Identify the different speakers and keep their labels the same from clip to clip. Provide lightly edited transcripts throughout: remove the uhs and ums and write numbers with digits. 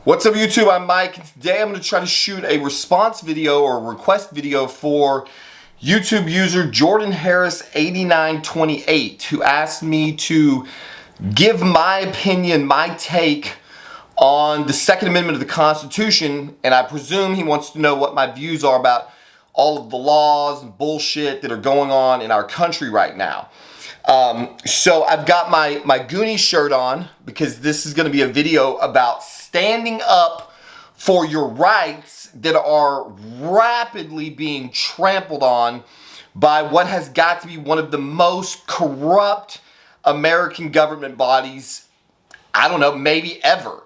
Speaker 1: What's up YouTube, I'm Mike, and today I'm going to try to shoot a response video or request video for YouTube user Jordan Harris 8928 who asked me to give my opinion, my take on the Second Amendment of the Constitution, and I presume he wants to know what my views are about all of the laws and bullshit that are going on in our country right now. So I've got my Goonie shirt on because this is going to be a video about standing up for your rights that are rapidly being trampled on by what has got to be one of the most corrupt American government bodies, I don't know, maybe ever.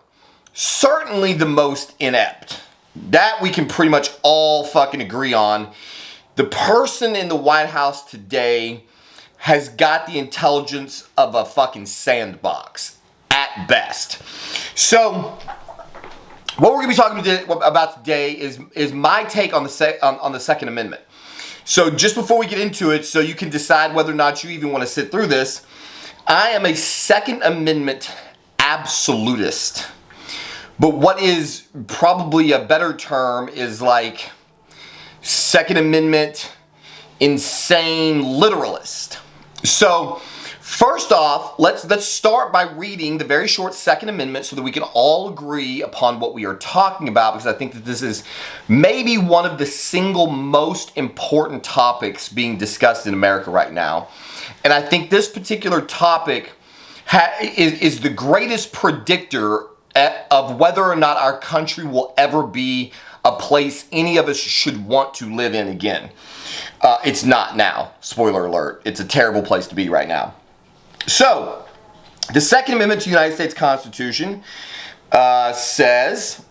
Speaker 1: Certainly the most inept. That we can pretty much all fucking agree on. The person in the White House today has got the intelligence of a fucking sandbox at best. So what we're going to be talking about today is my take on the Second Amendment. So just before we get into it, so you can decide whether or not you even want to sit through this, I am a Second Amendment Absolutist. But what is probably a better term is like Second Amendment insane literalist. So first off, let's start by reading the very short Second Amendment so that we can all agree upon what we are talking about, because I think that this is maybe one of the single most important topics being discussed in America right now. And I think this particular topic is the greatest predictor of whether or not our country will ever be a place any of us should want to live in again. It's not now. Spoiler alert. It's a terrible place to be right now. So, the Second Amendment to the United States Constitution says,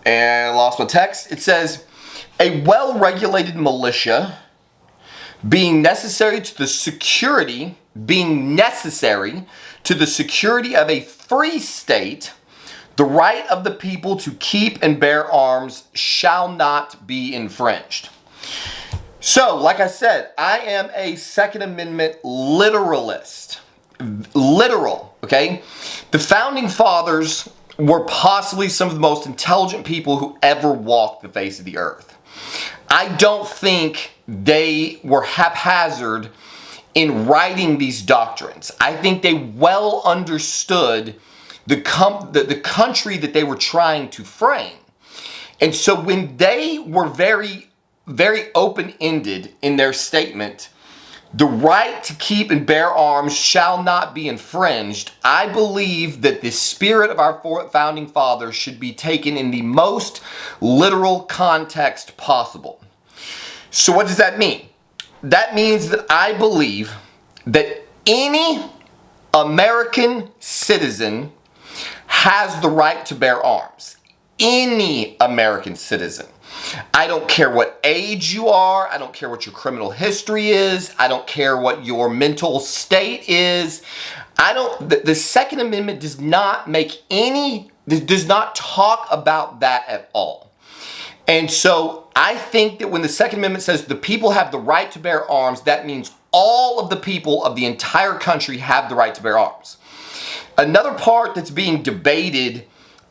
Speaker 1: and I lost my text, it says, a well-regulated militia being necessary to the security of a free state, the right of the people to keep and bear arms shall not be infringed. So, like I said, I am a Second Amendment literalist. Literal, okay? The Founding Fathers were possibly some of the most intelligent people who ever walked the face of the earth. I don't think they were haphazard in writing these doctrines. I think they well understood the country that they were trying to frame. And so when they were very, very open-ended in their statement, the right to keep and bear arms shall not be infringed, I believe that the spirit of our Founding Fathers should be taken in the most literal context possible. So what does that mean? That means that I believe that any American citizen has the right to bear arms. Any American citizen. I don't care what age you are. I don't care what your criminal history is. I don't care what your mental state is. The Second Amendment does not does not talk about that at all. And so I think that when the Second Amendment says the people have the right to bear arms, that means all of the people of the entire country have the right to bear arms. Another part that's being debated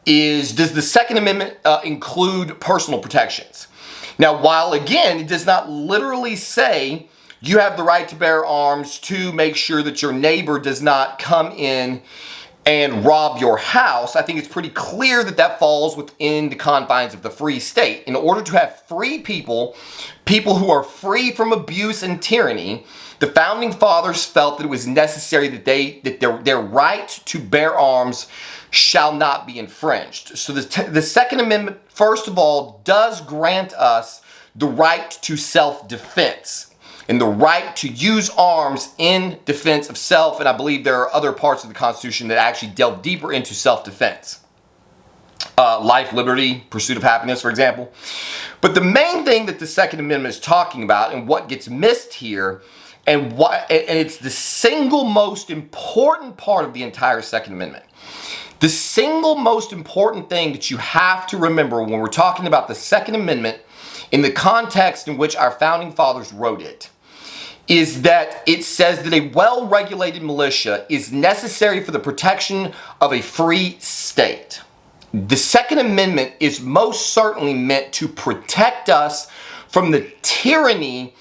Speaker 1: is, does the Second Amendment include personal protections? Now, while again, it does not literally say you have the right to bear arms to make sure that your neighbor does not come in and rob your house, I think it's pretty clear that that falls within the confines of the free state. In order to have free people who are free from abuse and tyranny, the Founding Fathers felt that it was necessary that their right to bear arms shall not be infringed. So the Second Amendment, first of all, does grant us the right to self-defense and the right to use arms in defense of self. And I believe there are other parts of the Constitution that actually delve deeper into self-defense. Life, liberty, pursuit of happiness, for example. But the main thing that the Second Amendment is talking about, and what gets missed here, and it's the single most important part of the entire Second Amendment. The single most important thing that you have to remember when we're talking about the Second Amendment in the context in which our Founding Fathers wrote it is that it says that a well-regulated militia is necessary for the protection of a free state. the Second Amendment is most certainly meant to protect us from the tyranny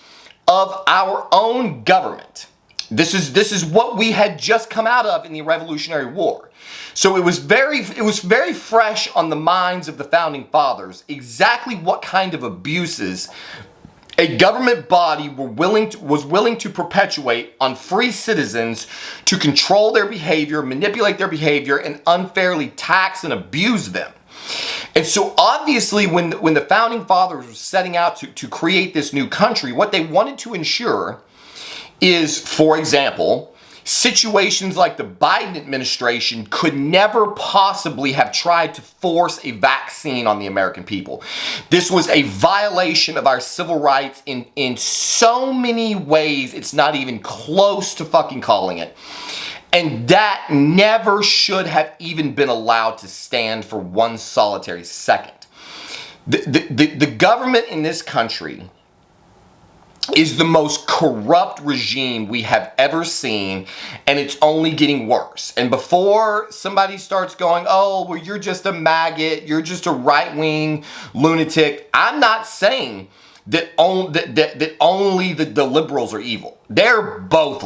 Speaker 1: of our own government. This is what we had just come out of in the Revolutionary War. So it was very fresh on the minds of the founding fathers exactly what kind of abuses a government body was willing to perpetuate on free citizens to control their behavior, manipulate their behavior, and unfairly tax and abuse them. And so obviously when the founding fathers were setting out to create this new country, what they wanted to ensure is, for example, situations like the Biden administration could never possibly have tried to force a vaccine on the American people. This was a violation of our civil rights in so many ways, it's not even close to fucking calling it. And that never should have even been allowed to stand for one solitary second. The government in this country is the most corrupt regime we have ever seen, and it's only getting worse. And before somebody starts going, oh, well, you're just a maggot, you're just a right-wing lunatic, I'm not saying that only the liberals are evil. They're both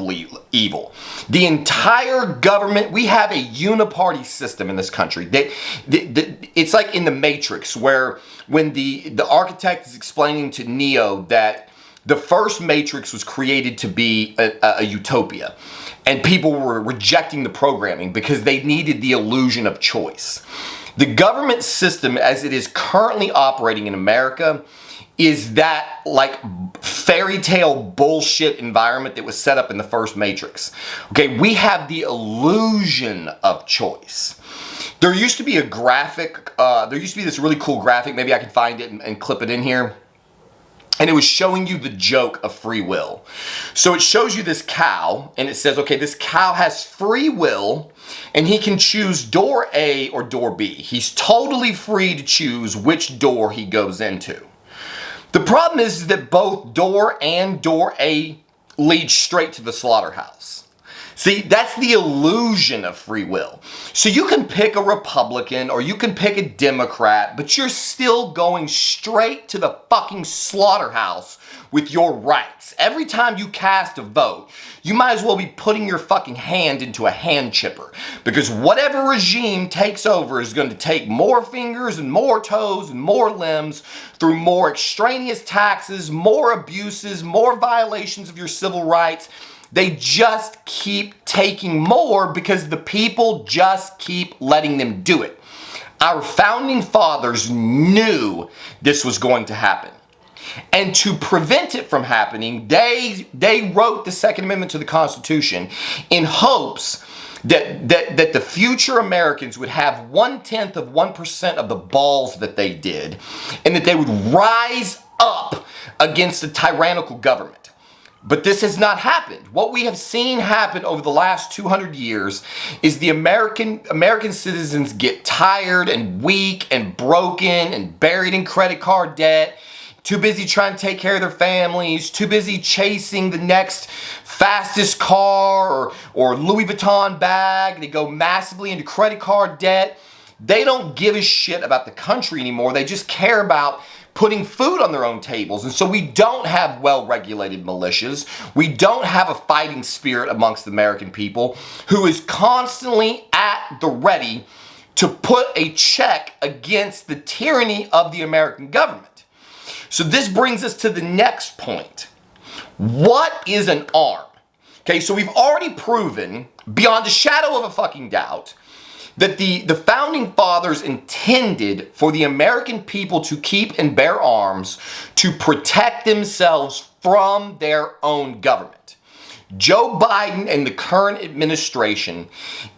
Speaker 1: evil. The entire government, we have a uniparty system in this country. It's like in the Matrix, where when the architect is explaining to Neo that the first Matrix was created to be a utopia, and people were rejecting the programming because they needed the illusion of choice. The government system as it is currently operating in America is that like fairy tale bullshit environment that was set up in the first Matrix. Okay, we have the illusion of choice. There used to be a graphic, there used to be this really cool graphic, maybe I can find it and clip it in here. And it was showing you the joke of free will. So it shows you this cow, and it says, okay, this cow has free will, and he can choose door A or door B. He's totally free to choose which door he goes into. The problem is that both door and door A lead straight to the slaughterhouse. See, that's the illusion of free will. So you can pick a Republican or you can pick a Democrat, but you're still going straight to the fucking slaughterhouse with your rights. Every time you cast a vote, you might as well be putting your fucking hand into a hand chipper, because whatever regime takes over is going to take more fingers and more toes and more limbs through more extraneous taxes, more abuses, more violations of your civil rights. They just keep taking more because the people just keep letting them do it. Our founding fathers knew this was going to happen. And to prevent it from happening, they wrote the Second Amendment to the Constitution in hopes that the future Americans would have 1/10% of the balls that they did, and that they would rise up against a tyrannical government. But this has not happened. What we have seen happen over the last 200 years is the American citizens get tired and weak and broken and buried in credit card debt, too busy trying to take care of their families, too busy chasing the next fastest car or Louis Vuitton bag. They go massively into credit card debt. They don't give a shit about the country anymore. They just care about putting food on their own tables. And so we don't have well-regulated militias. We don't have a fighting spirit amongst the American people who is constantly at the ready to put a check against the tyranny of the American government. So this brings us to the next point. What is an arm? Okay, so we've already proven, beyond a shadow of a fucking doubt, that the founding fathers intended for the American people to keep and bear arms to protect themselves from their own government. Joe Biden and the current administration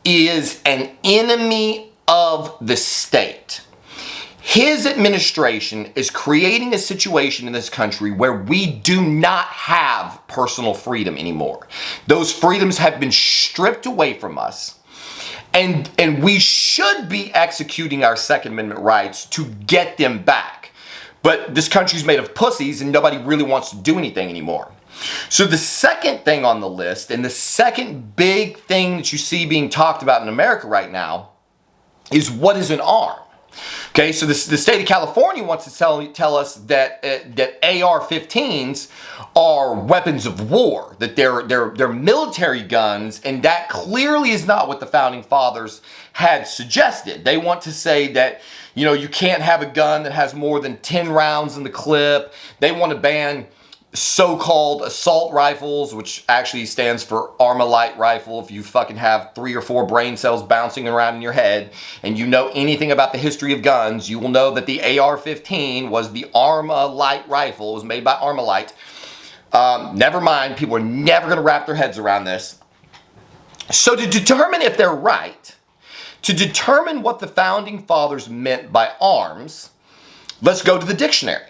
Speaker 1: is an enemy of the state. His administration is creating a situation in this country where we do not have personal freedom anymore. Those freedoms have been stripped away from us. And we should be executing our Second Amendment rights to get them back. But this country's made of pussies and nobody really wants to do anything anymore. So the second thing on the list, and the second big thing that you see being talked about in America right now, is what is an arm? Okay, so the state of California wants to tell us that that AR-15s are weapons of war, that they're military guns, and that clearly is not what the founding fathers had suggested. They want to say that, you know, you can't have a gun that has more than 10 rounds in the clip. They want to ban so-called assault rifles, which actually stands for Armalite rifle. If you fucking have 3 or 4 brain cells bouncing around in your head and you know anything about the history of guns, you will know that the AR-15 was the Armalite rifle. It was made by Armalite. Never mind, people are never going to wrap their heads around this. So to determine if they're right, to determine what the founding fathers meant by arms, let's go to the dictionary.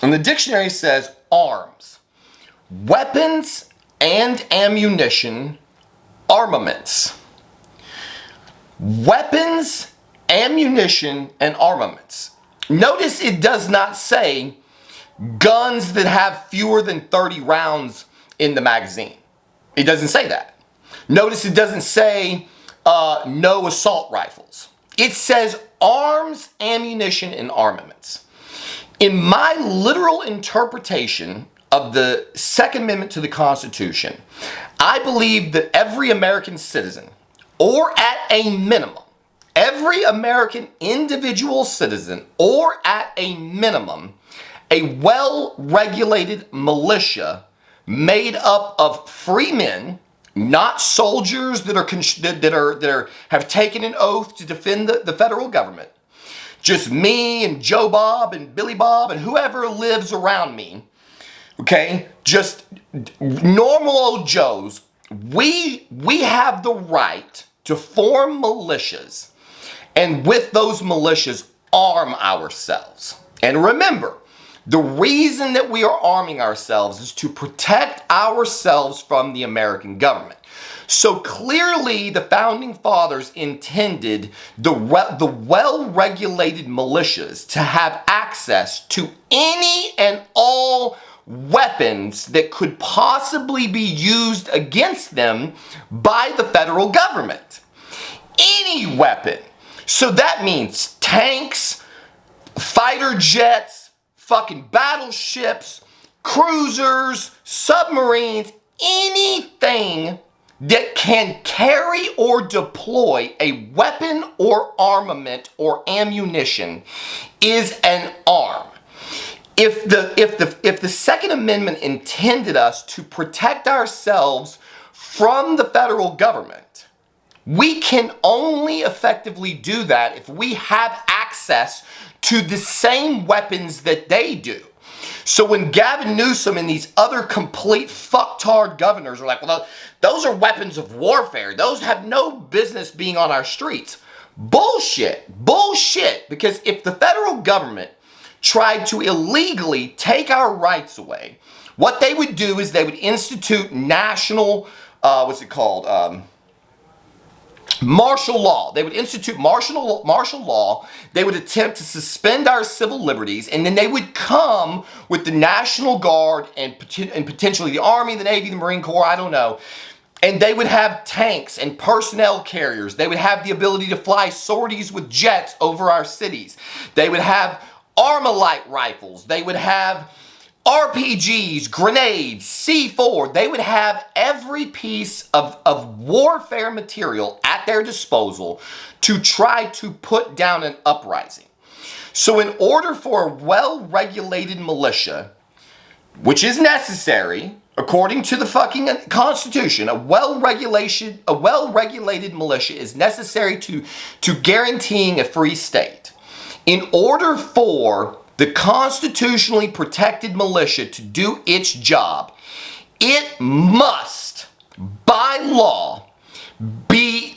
Speaker 1: And the dictionary says arms, weapons and ammunition, armaments. Weapons, ammunition, and armaments. Notice it does not say guns that have fewer than 30 rounds in the magazine. It doesn't say that. Notice it doesn't say no assault rifles. It says arms, ammunition, and armaments. In my literal interpretation of the Second Amendment to the Constitution, I believe that every American citizen, or at a minimum, every American individual citizen, or at a minimum, a well-regulated militia made up of free men, not soldiers that have taken an oath to defend the federal government. Just me and Joe Bob and Billy Bob and whoever lives around me, okay? Just normal old Joes. We have the right to form militias and with those militias arm ourselves. And remember, the reason that we are arming ourselves is to protect ourselves from the American government. So clearly the founding fathers intended the well-regulated militias to have access to any and all weapons that could possibly be used against them by the federal government. Any weapon. So that means tanks, fighter jets, fucking battleships, cruisers, submarines, anything that can carry or deploy a weapon or armament or ammunition is an arm. If the Second Amendment intended us to protect ourselves from the federal government, we can only effectively do that if we have access to the same weapons that they do. So when Gavin Newsom and these other complete fucktard governors are like, well, those are weapons of warfare. Those have no business being on our streets. Bullshit. Bullshit. Because if the federal government tried to illegally take our rights away, what they would do is they would institute national, martial law. They would institute martial law. They would attempt to suspend our civil liberties, and then they would come with the National Guard and potentially the Army, the Navy, the Marine Corps, I don't know. And they would have tanks and personnel carriers. They would have the ability to fly sorties with jets over our cities. They would have Armalite rifles. They would have RPGs, grenades, C4. They would have every piece of warfare material at their disposal to try to put down an uprising. So in order for a well-regulated militia, which is necessary, according to the fucking Constitution, a well-regulated militia is necessary to guaranteeing a free state. In order for the constitutionally protected militia to do its job, it must, by law, be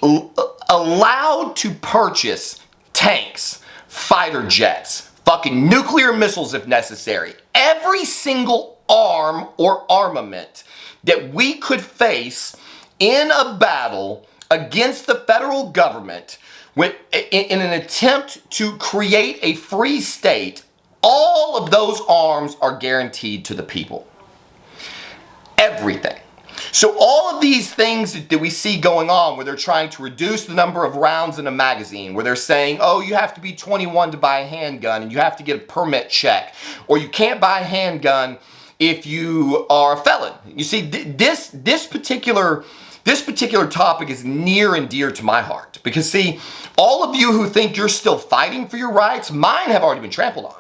Speaker 1: allowed to purchase tanks, fighter jets, fucking nuclear missiles if necessary. Every single arm or armament that we could face in a battle against the federal government in an attempt to create a free state, all of those arms are guaranteed to the people. Everything. So all of these things that we see going on where they're trying to reduce the number of rounds in a magazine, where they're saying, oh, you have to be 21 to buy a handgun and you have to get a permit check, or you can't buy a handgun if you are a felon. You see, this particular topic is near and dear to my heart, because see, all of you who think you're still fighting for your rights, mine have already been trampled on.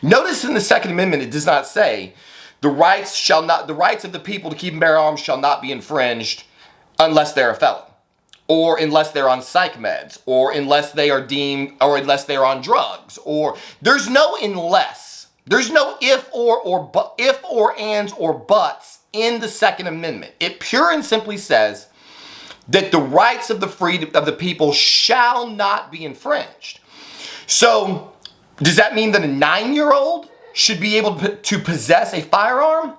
Speaker 1: Notice in the Second Amendment, it does not say the rights of the people to keep and bear arms shall not be infringed unless they're a felon, or unless they're on psych meds, or unless they are deemed, or unless they're on drugs, or there's no unless. There's no if or ands or buts in the Second Amendment. It pure and simply says that the rights of the freedom of the people shall not be infringed. So, does that mean that a 9-year-old should be able to possess a firearm?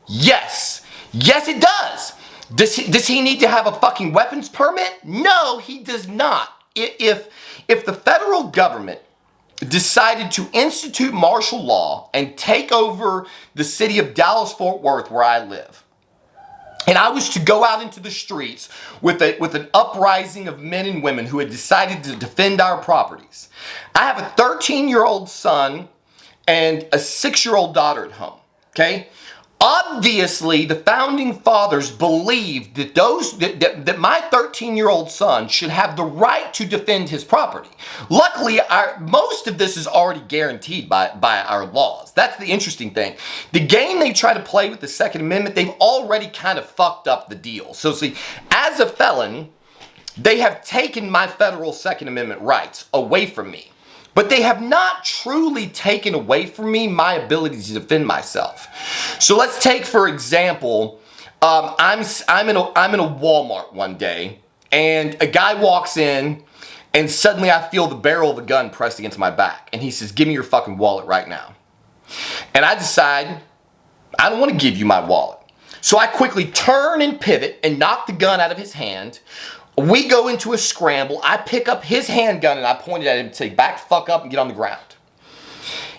Speaker 1: Yes. Yes, it does. Does he need to have a fucking weapons permit? No, he does not. If the federal government decided to institute martial law and take over the city of Dallas-Fort Worth, where I live, and I was to go out into the streets with an uprising of men and women who had decided to defend our properties. I have a 13-year-old son and a 6-year-old daughter at home, okay? Obviously, the founding fathers believed that that my 13-year-old son should have the right to defend his property. Luckily, most of this is already guaranteed by our laws. That's the interesting thing. The game they try to play with the Second Amendment, they've already kind of fucked up the deal. So see, as a felon, they have taken my federal Second Amendment rights away from me. But they have not truly taken away from me my ability to defend myself. So let's take, for example, I'm in a Walmart one day, and a guy walks in, and suddenly I feel the barrel of a gun pressed against my back, and he says, "Give me your fucking wallet right now." And I decide, I don't want to give you my wallet. So I quickly turn and pivot and knock the gun out of his hand. We go into a scramble. I pick up his handgun and I point it at him and say, "Back the fuck up and get on the ground."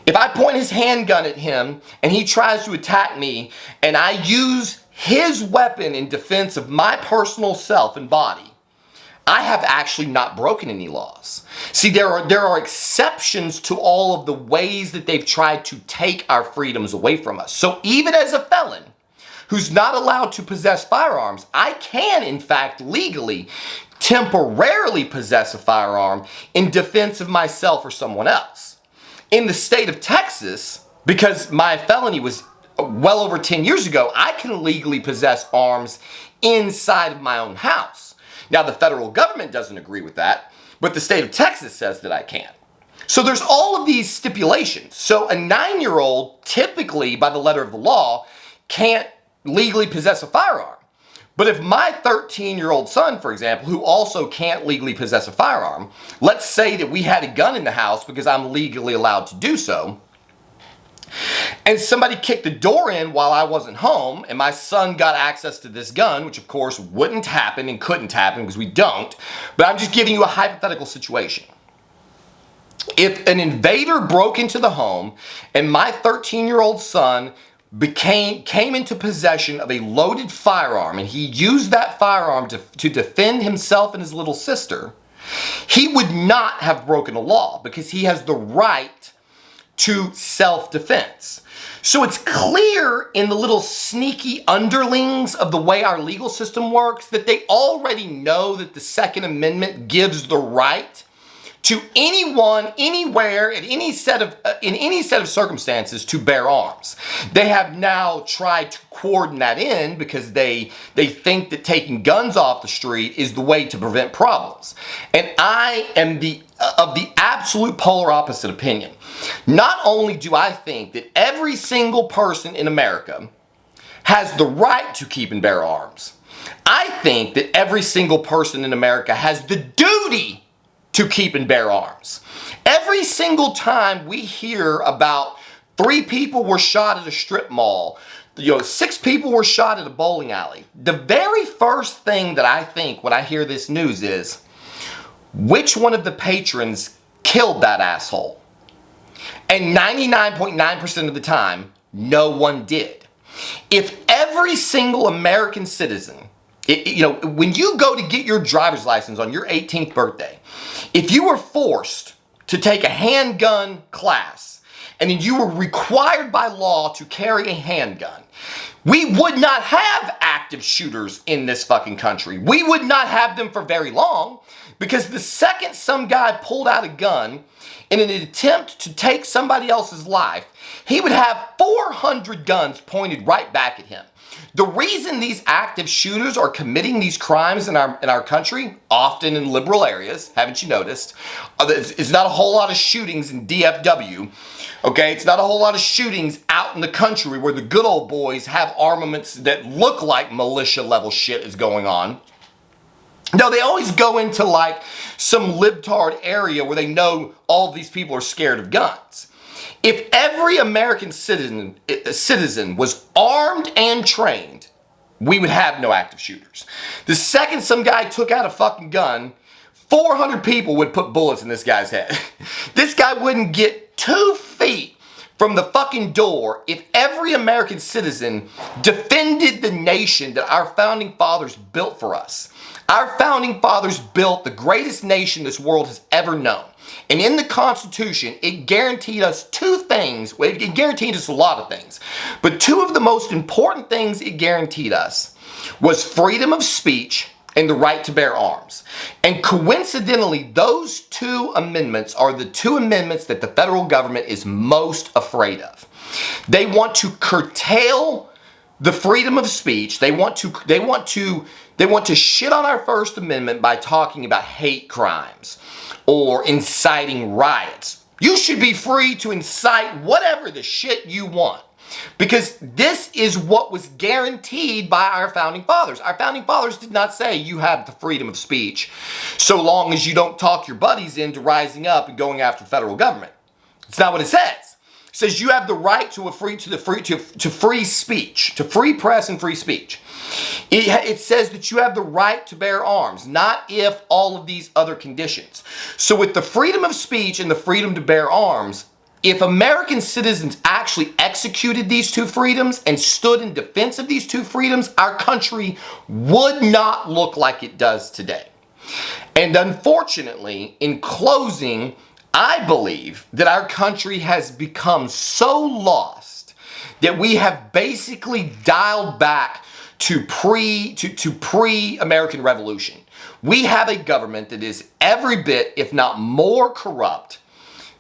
Speaker 1: If I point his handgun at him and he tries to attack me and I use his weapon in defense of my personal self and body, I have actually not broken any laws. See, there are exceptions to all of the ways that they've tried to take our freedoms away from us. So even as a felon who's not allowed to possess firearms, I can, in fact, legally, temporarily possess a firearm in defense of myself or someone else. In the state of Texas, because my felony was well over 10 years ago, I can legally possess arms inside of my own house. Now, the federal government doesn't agree with that, but the state of Texas says that I can. So there's all of these stipulations. So a 9-year-old, typically, by the letter of the law, can't legally possess a firearm. But if my 13-year-old son, for example, who also can't legally possess a firearm, let's say that we had a gun in the house because I'm legally allowed to do so, and somebody kicked the door in while I wasn't home, and my son got access to this gun, which of course wouldn't happen and couldn't happen because we don't, but I'm just giving you a hypothetical situation. If an invader broke into the home and my 13-year-old son came into possession of a loaded firearm and he used that firearm to defend himself and his little sister, he would not have broken the law because he has the right to self-defense. So it's clear in the little sneaky underlings of the way our legal system works that they already know that the Second Amendment gives the right to anyone, anywhere, in any set of circumstances to bear arms. They have now tried to cordon that in because they think that taking guns off the street is the way to prevent problems. And I am of the absolute polar opposite opinion. Not only do I think that every single person in America has the right to keep and bear arms, I think that every single person in America has the duty to keep and bear arms. Every single time we hear about 3 people were shot at a strip mall, 6 people were shot at a bowling alley, the very first thing that I think when I hear this news is, which one of the patrons killed that asshole? And 99.9% of the time, no one did. If every single American citizen, when you go to get your driver's license on your 18th birthday, if you were forced to take a handgun class and then you were required by law to carry a handgun, we would not have active shooters in this fucking country. We would not have them for very long, because the second some guy pulled out a gun in an attempt to take somebody else's life, he would have 400 guns pointed right back at him. The reason these active shooters are committing these crimes in our country, often in liberal areas, haven't you noticed? It's not a whole lot of shootings in DFW, okay? It's not a whole lot of shootings out in the country where the good old boys have armaments that look like militia level shit is going on. No, they always go into like some libtard area where they know all of these people are scared of guns. If every American citizen was armed and trained, we would have no active shooters. The second some guy took out a fucking gun, 400 people would put bullets in this guy's head. This guy wouldn't get 2 feet from the fucking door if every American citizen defended the nation that our founding fathers built for us. Our founding fathers built the greatest nation this world has ever known. And in the Constitution, it guaranteed us 2 things. Well, it guaranteed us a lot of things. But 2 of the most important things it guaranteed us was freedom of speech and the right to bear arms. And coincidentally, those 2 amendments are the 2 amendments that the federal government is most afraid of. They want to curtail the freedom of speech. They want to shit on our First Amendment by talking about hate crimes or inciting riots. You should be free to incite whatever the shit you want, because this is what was guaranteed by our founding fathers. Our founding fathers did not say you have the freedom of speech so long as you don't talk your buddies into rising up and going after the federal government. It's not what it says. It says you have the right to free speech, to free press and free speech. It says that you have the right to bear arms, not if all of these other conditions. So with the freedom of speech and the freedom to bear arms, if American citizens actually executed these 2 freedoms and stood in defense of these 2 freedoms, our country would not look like it does today. And unfortunately, in closing, I believe that our country has become so lost that we have basically dialed back to pre-American Revolution. We have a government that is every bit, if not more corrupt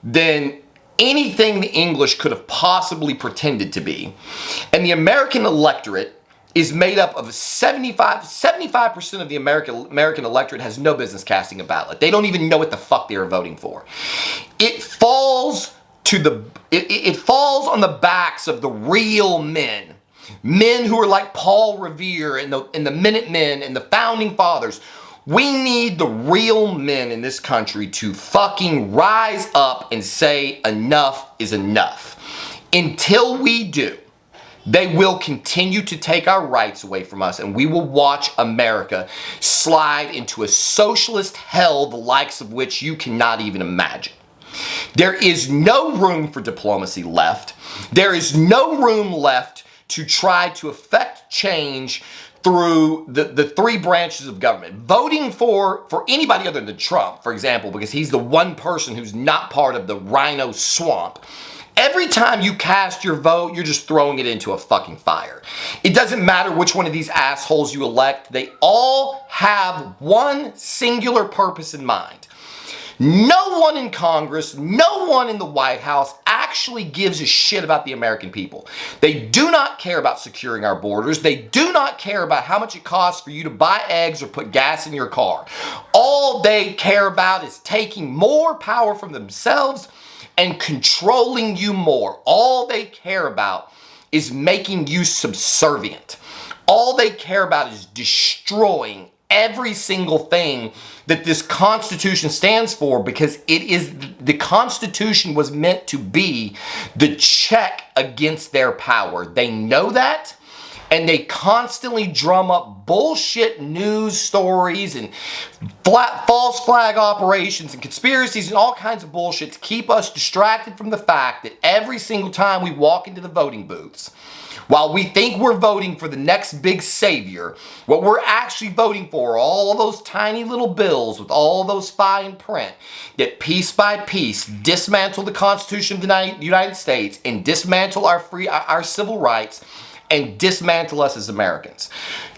Speaker 1: than anything the English could have possibly pretended to be. And the American electorate is made up of 75% of the American electorate has no business casting a ballot. They don't even know what the fuck they are voting for. It falls on the backs of the real men. Men who are like Paul Revere and the Minutemen and the Founding Fathers. We need the real men in this country to fucking rise up and say enough is enough. Until we do, they will continue to take our rights away from us, and we will watch America slide into a socialist hell the likes of which you cannot even imagine. There is no room for diplomacy left. There is no room left to try to affect change through the 3 branches of government. Voting for anybody other than Trump, for example, because he's the one person who's not part of the rhino swamp. Every time you cast your vote, you're just throwing it into a fucking fire. It doesn't matter which one of these assholes you elect. They all have one singular purpose in mind. No one in Congress, no one in the White House actually gives a shit about the American people. They do not care about securing our borders. They do not care about how much it costs for you to buy eggs or put gas in your car. All they care about is taking more power from themselves and controlling you more. All they care about is making you subservient. All they care about is destroying every single thing that this Constitution stands for, because the Constitution was meant to be the check against their power. They know that, and they constantly drum up bullshit news stories and false flag operations and conspiracies and all kinds of bullshit to keep us distracted from the fact that every single time we walk into the voting booths, While we think we're voting for the next big savior, what we're actually voting for are all of those tiny little bills with all those fine print that piece by piece dismantle the Constitution of the United States and dismantle our civil rights and dismantle us as Americans.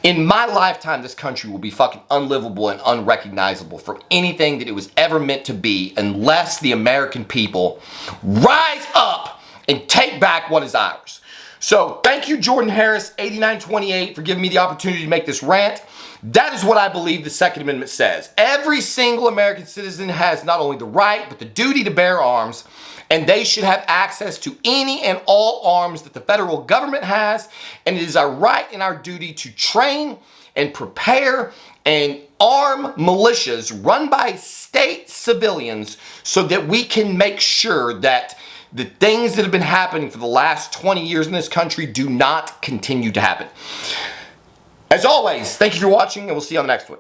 Speaker 1: In my lifetime, this country will be fucking unlivable and unrecognizable for anything that it was ever meant to be unless the American people rise up and take back what is ours. So thank you, Jordan Harris, 8928, for giving me the opportunity to make this rant. That is what I believe the Second Amendment says. Every single American citizen has not only the right, but the duty to bear arms, and they should have access to any and all arms that the federal government has, and it is our right and our duty to train and prepare and arm militias run by state civilians so that we can make sure that the things that have been happening for the last 20 years in this country do not continue to happen. As always, thank you for watching, and we'll see you on the next one.